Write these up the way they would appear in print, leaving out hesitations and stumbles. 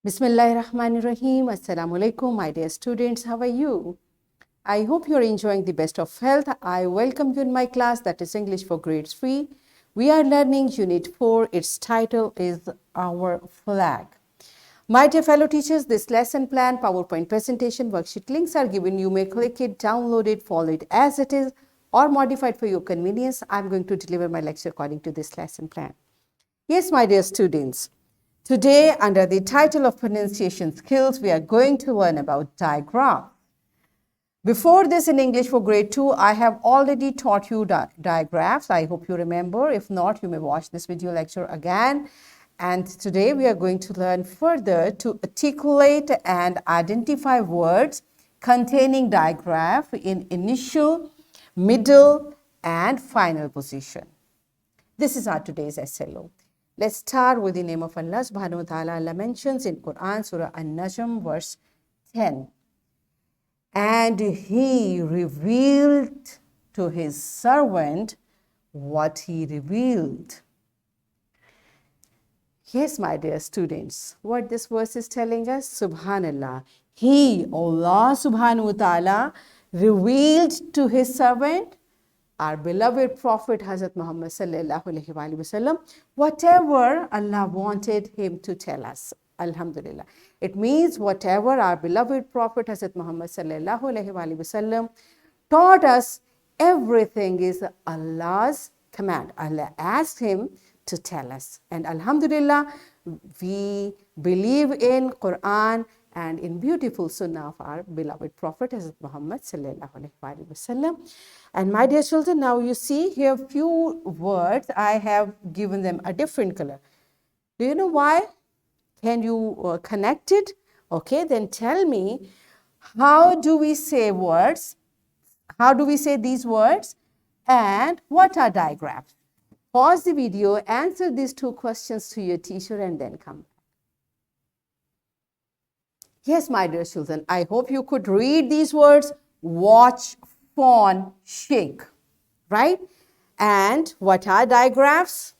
Bismillahirrahmanirrahim. Assalamu alaikum, my dear students. How are you? I hope you're enjoying the best of health. I welcome you in my class, that is English for Grades 3. We are learning Unit 4. Its title is Our Flag. My dear fellow teachers, this lesson plan, PowerPoint presentation, worksheet links are given. You may click it, download it, follow it as it is, or modify it for your convenience. I'm going to deliver my lecture according to this lesson plan. Yes, my dear students. Today, under the title of pronunciation skills, we are going to learn about digraph. Before this, in English for grade 2, I have already taught you digraphs. I hope you remember. If not, you may watch this video lecture again. And today we are going to learn further to articulate and identify words containing digraph in initial, middle, and final position. This is our today's SLO. Let's start with the name of Allah subhanahu wa ta'ala. Allah mentions in Quran, Surah An-Najm, verse 10. And he revealed to his servant what he revealed. Yes, my dear students, what this verse is telling us, Subhanallah, He, Allah subhanahu wa ta'ala, revealed to his servant, our beloved Prophet Hazrat Muhammad sallallahu alaihi wasallam, whatever Allah wanted him to tell us. Alhamdulillah. It means whatever our beloved Prophet Hazrat Muhammad sallallahu alaihi wasallam taught us, everything is Allah's command. Allah asked him to tell us. And Alhamdulillah, we believe in Quran and in beautiful sunnah of our beloved Prophet Hazrat Muhammad sallallahu alaihi wasallam. And my dear children, now you see here few words, I have given them a different color. Do you know why? Can you connect it? Okay, then tell me, how do we say words? How do we say these words? And what are digraphs? Pause the video, answer these two questions to your teacher and then come back. Yes, my dear children, I hope you could read these words, watch, fawn, shake, right? And what are digraphs?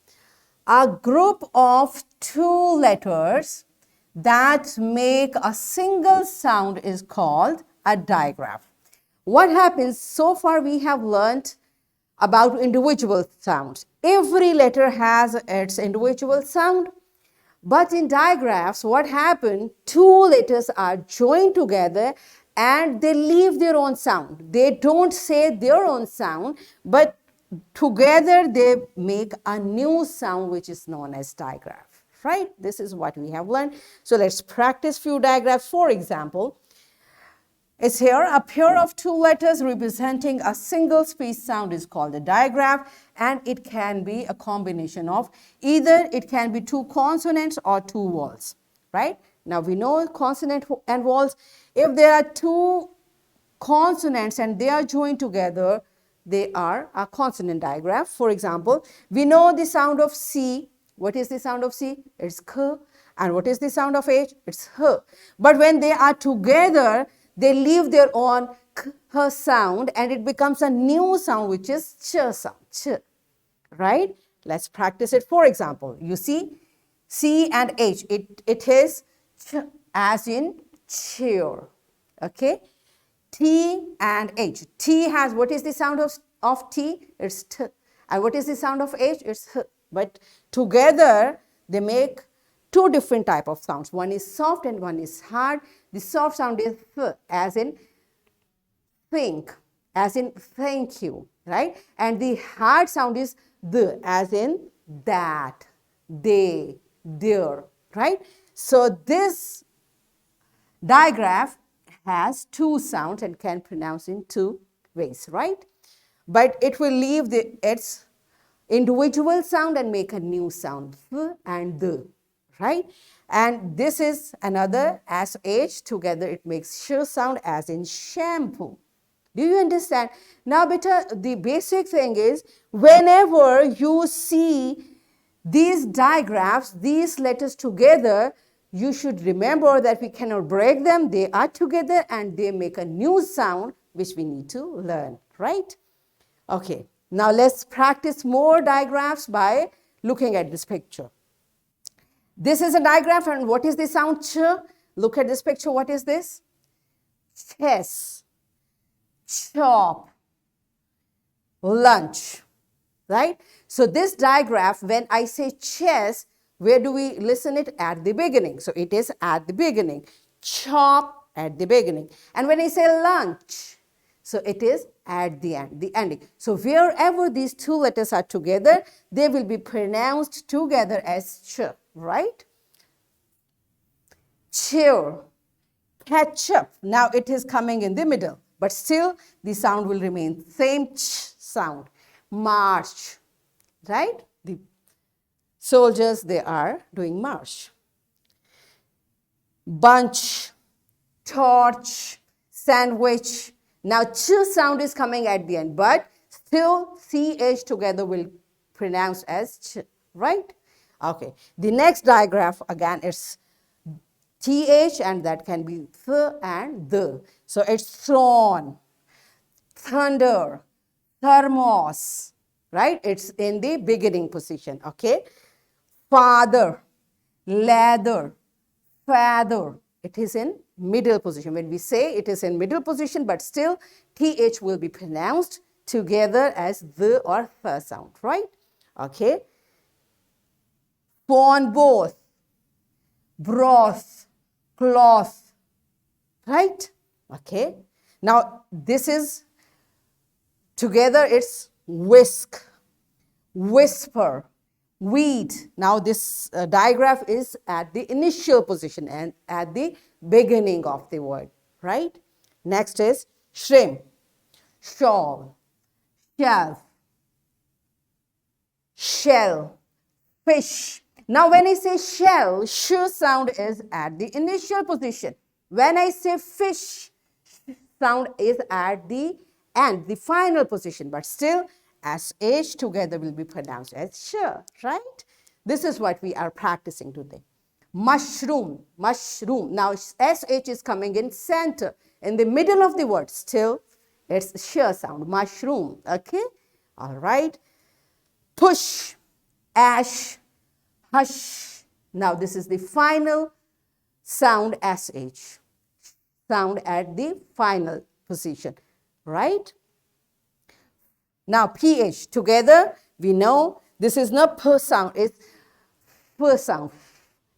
A group of two letters that make a single sound is called a digraph. What happens, so far we have learned about individual sounds. Every letter has its individual sound. But in digraphs, what happened? Two letters are joined together and they leave their own sound. They don't say their own sound, but together they make a new sound which is known as digraph, right? This is what we have learned. So let's practice few digraphs. For example, it's here a pair of two letters representing a single speech sound is called a digraph, and it can be a combination of either it can be two consonants or two vowels, right? Now we know consonant and vowels. If there are two consonants and they are joined together, they are a consonant digraph. For example, we know the sound of C. What is the sound of C? It's K. And what is the sound of H? It's H. But when they are together, they leave their own K sound and it becomes a new sound which is Ch sound, Ch, right? Let's practice it. For example, you see C and H, it is Ch as in chair, okay? T and H. T has, what is the sound of T? It's T. And what is the sound of H? It's H. But together they make two different type of sounds. One is soft and one is hard. The soft sound is th, as in think, as in thank you, right? And the hard sound is the, as in that, they, their, right? So this digraph has two sounds and can pronounce in two ways, right? But it will leave its individual sound and make a new sound, th and the, right? And this is another, as H, together it makes sh sound, as in shampoo. Do you understand? Now, beta, the basic thing is, whenever you see these digraphs, these letters together, you should remember that we cannot break them. They are together and they make a new sound which we need to learn, right? Okay, now let's practice more digraphs by looking at this picture. This is a digraph, and what is the sound ch? Look at this picture. What is this? Chess, chop, lunch, right? So this digraph, when I say chess, where do we listen it? At the beginning. So it is at the beginning. Chop at the beginning. And when I say lunch, so it is at the end, the ending. So wherever these two letters are together, they will be pronounced together as ch, right? Cheer, ketchup. Now it is coming in the middle, but still the sound will remain same ch sound. March, right? The soldiers, they are doing march. Bunch, torch, sandwich. Now ch sound is coming at the end, but still ch together will pronounce as ch, right? Okay. The next digraph again is th, and that can be th and the. So it's thrown, thunder, thermos, right? It's in the beginning position, okay? Father, leather, feather. It is in middle position. When we say it is in middle position, but still th will be pronounced together as the or th sound, right? Okay. Phone both, broth, cloth, right? Okay. Now this is together, it's whisk, whisper, weed. Now this digraph is at the initial position and at the beginning of the word, right? Next is shrimp, shawl, shelf, shell, fish. Now when I say shell, sh sound is at the initial position. When I say fish, sound is at the end, the final position, but still sh together will be pronounced as sh, right? This is what we are practicing today. Mushroom, mushroom. Now sh is coming in center, in the middle of the word. Still, it's sh sound, mushroom, okay? All right. Push, ash, hush. Now this is the final sound sh, sound at the final position, right? Now ph together, we know this is not p sound, it's f sound,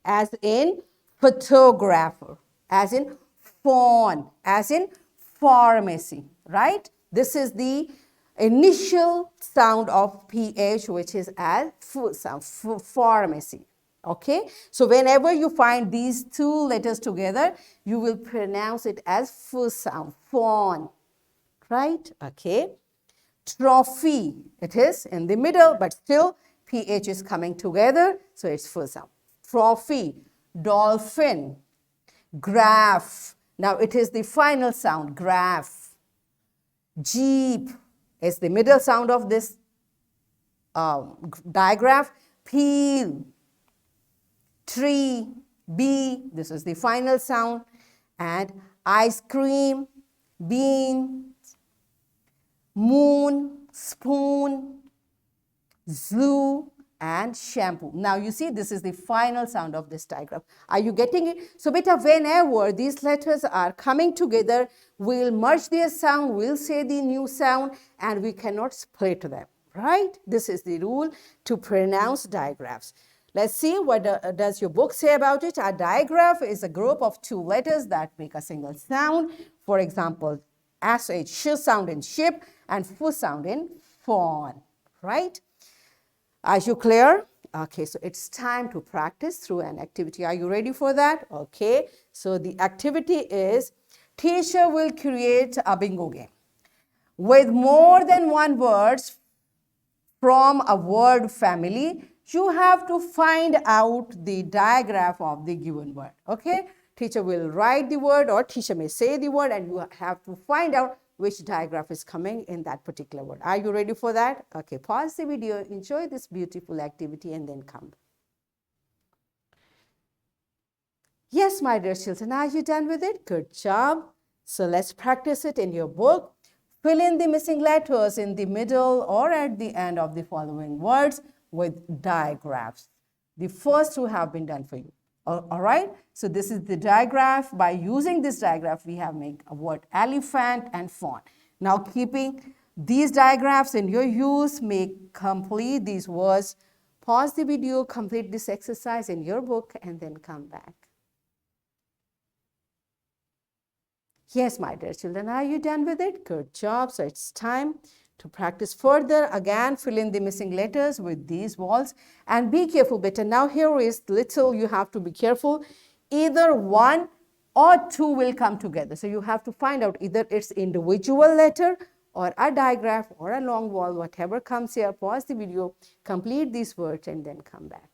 as in photographer, as in phone, as in pharmacy, right? This is the initial sound of ph, which is as f sound, pharmacy. Okay, so whenever you find these two letters together, you will pronounce it as f sound, phone, right? Okay. Trophy, it is in the middle, but still ph is coming together, so it's full sound. Trophy, dolphin, graph. Now it is the final sound, graph. Jeep is the middle sound of this digraph. Peel, tree, bee, this is the final sound. And ice cream, bean, moon, spoon, zoo, and shampoo. Now you see, this is the final sound of this digraph. Are you getting it? So beta, whenever these letters are coming together, we'll merge their sound, we'll say the new sound, and we cannot split them, right? This is the rule to pronounce digraphs. Let's see what does your book say about it. A digraph is a group of two letters that make a single sound. For example, sh sound in ship and f sound in fawn, right? Are you clear? Okay, so it's time to practice through an activity. Are you ready for that? Okay, so the activity is teacher will create a bingo game with more than one words from a word family. You have to find out the digraph of the given word, okay? Teacher will write the word or teacher may say the word and you have to find out which digraph is coming in that particular word. Are you ready for that? Okay, pause the video, enjoy this beautiful activity and then come. Yes, my dear children, are you done with it? Good job. So let's practice it in your book. Fill in the missing letters in the middle or at the end of the following words with digraphs. The first two have been done for you. All right. So this is the digraph. By using this digraph, we have made a word elephant and fawn. Now keeping these digraphs in your use, complete these words. Pause the video, complete this exercise in your book, and then come back. Yes, my dear children, are you done with it? Good job. So it's time to practice further. Again, fill in the missing letters with these walls and be careful better. Now here is little you have to be careful. Either one or two will come together. So you have to find out either it's individual letter or a digraph or a long wall, whatever comes here. Pause the video, complete these words and then come back.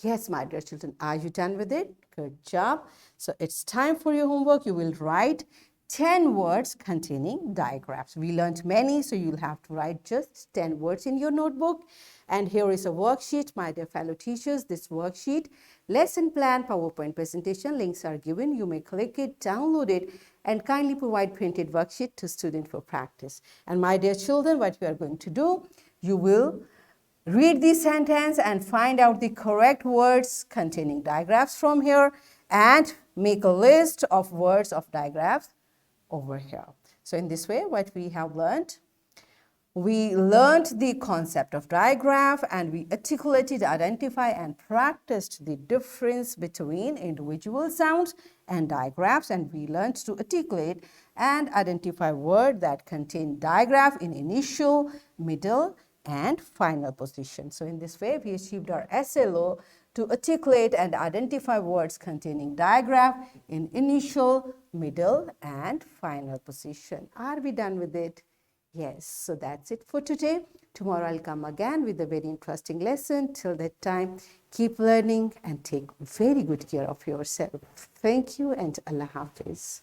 Yes, my dear children, are you done with it? Good job. So it's time for your homework. You will write 10 words containing digraphs. We learned many, so you'll have to write just 10 words in your notebook. And here is a worksheet, my dear fellow teachers. This worksheet, lesson plan, PowerPoint presentation, links are given. You may click it, download it, and kindly provide printed worksheet to student for practice. And my dear children, what we are going to do, you will read the sentence and find out the correct words containing digraphs from here and make a list of words of digraphs over here. So in this way, what we have learned, we learned the concept of digraph and we articulated, identify and practiced the difference between individual sounds and digraphs, and we learned to articulate and identify words that contain digraph in initial, middle and final position. So in this way, we achieved our SLO to articulate and identify words containing digraph in initial, middle and final position. Are we done with it? Yes. So that's it for today. Tomorrow I'll come again with a very interesting lesson. Till that time, keep learning and take very good care of yourself. Thank you and Allah Hafiz.